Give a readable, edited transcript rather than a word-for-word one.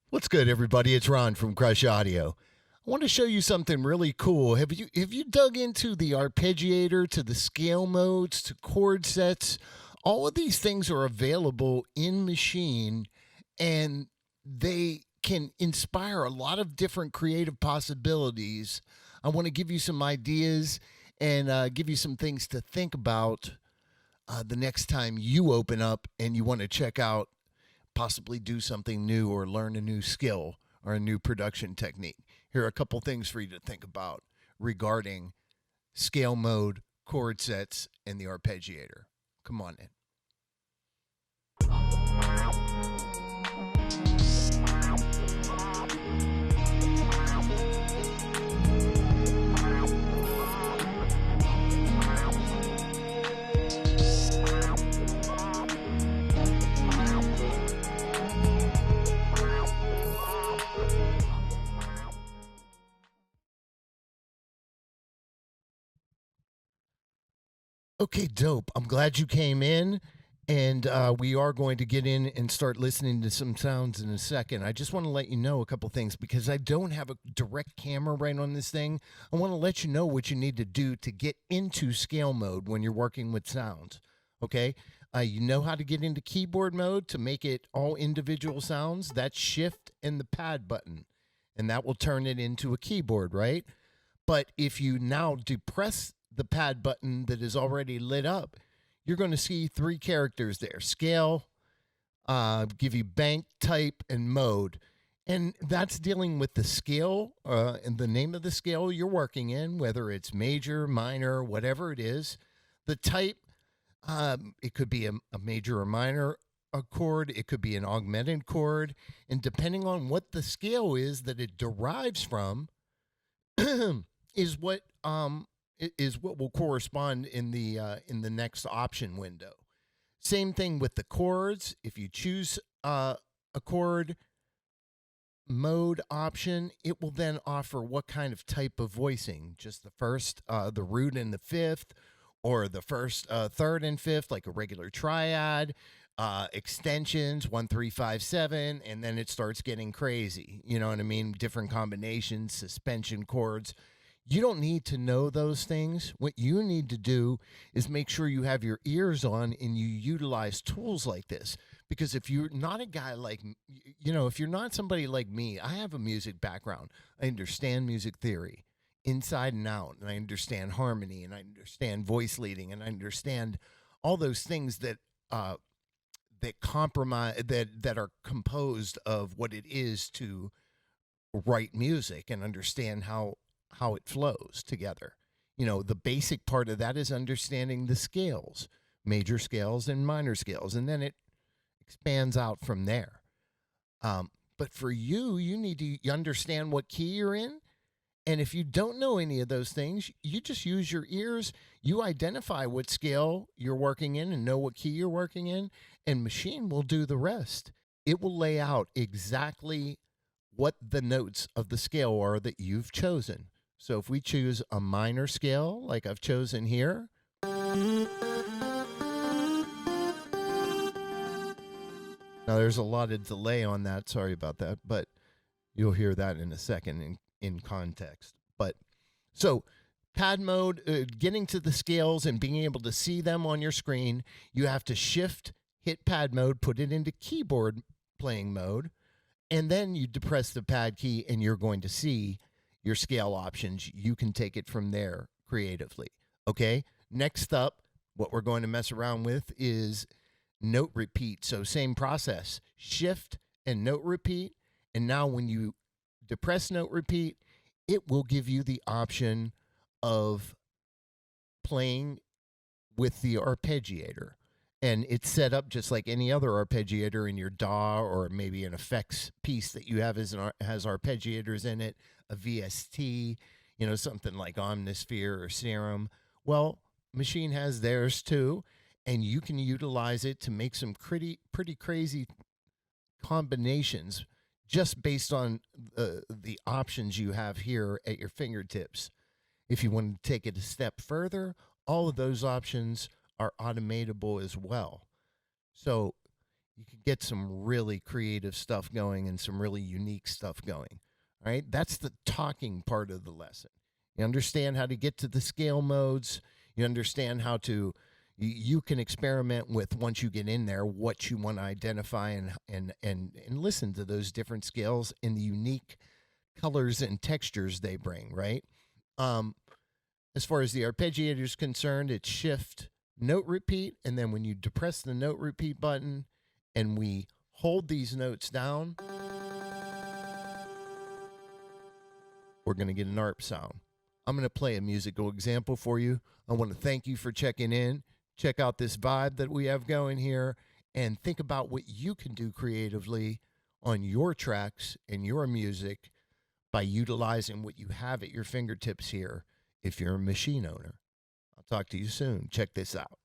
What's good, everybody? It's Ron from Krush Audio. I want to show you something really cool. Have you dug into the arpeggiator, to the scale modes, to chord sets? All of these things are available in Maschine, and they can inspire a lot of different creative possibilities. I want to give you some ideas and give you some things to think about the next time you open up and you want to check out, possibly do something new or learn a new skill or a new production technique. Here are a couple things for you to think about regarding scale mode, chord sets, and the arpeggiator. Come on in. Okay, dope. I'm glad you came in, and we are going to get in and start listening to some sounds in a second. I just want to let you know a couple things because I don't have a direct camera right on this thing. I want to let you know what you need to do to get into scale mode when you're working with sounds. Okay, you know how to get into keyboard mode to make it all individual sounds. That's Shift and the pad button, and that will turn it into a keyboard, right? But if you now depress the pad button that is already lit up, you're going to see three characters there: scale, give you bank, type, and mode. And that's dealing with the scale and the name of the scale you're working in, whether it's major, minor, whatever it is. The type, it could be a major or minor chord, it could be an augmented chord. And depending on what the scale is that it derives from, is what will correspond in the next option window. Same thing with the chords. If you choose a chord mode option, it will then offer what kind of type of voicing. Just the first, the root and the fifth, or the first, third, and fifth, like a regular triad. Extensions 1, 3, 5, 7, and then it starts getting crazy. You know what I mean? Different combinations, suspension chords. You don't need to know those things. What you need to do is make sure you have your ears on and you utilize tools like this. Because if you're not a guy like, if you're not somebody like me, I have a music background. I understand music theory inside and out, and I understand harmony, and I understand voice leading, and I understand all those things that compromise that are composed of what it is to write music and understand how it flows together. The basic part of that is understanding the scales, major scales and minor scales, and then it expands out from there. But for you need to understand what key you're in. And if you don't know any of those things, you just use your ears. You identify what scale you're working in and know what key you're working in, and Maschine will do the rest. It will lay out exactly what the notes of the scale are that you've chosen. So if we choose a minor scale, like I've chosen here, now there's a lot of delay on that. Sorry about that, but you'll hear that in a second in context. But so pad mode, getting to the scales and being able to see them on your screen, you have to shift, hit pad mode, put it into keyboard playing mode, and then you depress the pad key and you're going to see your scale options. You can take it from there creatively. Okay. Next up, what we're going to mess around with is note repeat. So same process, shift and note repeat. And now when you depress note repeat, it will give you the option of playing with the arpeggiator. And it's set up just like any other arpeggiator in your DAW, or maybe an effects piece that you have has arpeggiators in it, a VST, something like Omnisphere or Serum. Well, Maschine has theirs too, and you can utilize it to make some pretty crazy combinations just based on the options you have here at your fingertips. If you want to take it a step further, all of those options are automatable as well. So you can get some really creative stuff going and some really unique stuff going. All right, that's the talking part of the lesson. You understand how to get to the scale modes. You understand how to you can experiment with, once you get in there, what you want to identify and listen to those different scales and the unique colors and textures they bring, right? As far as the arpeggiator is concerned, it's shift, note, repeat, and then when you depress the note repeat button and we hold these notes down, we're going to get an ARP sound. I'm going to play a musical example for you. I want to thank you for checking in. Check out this vibe that we have going here and think about what you can do creatively on your tracks and your music by utilizing what you have at your fingertips here if you're a Maschine owner. I'll talk to you soon. Check this out.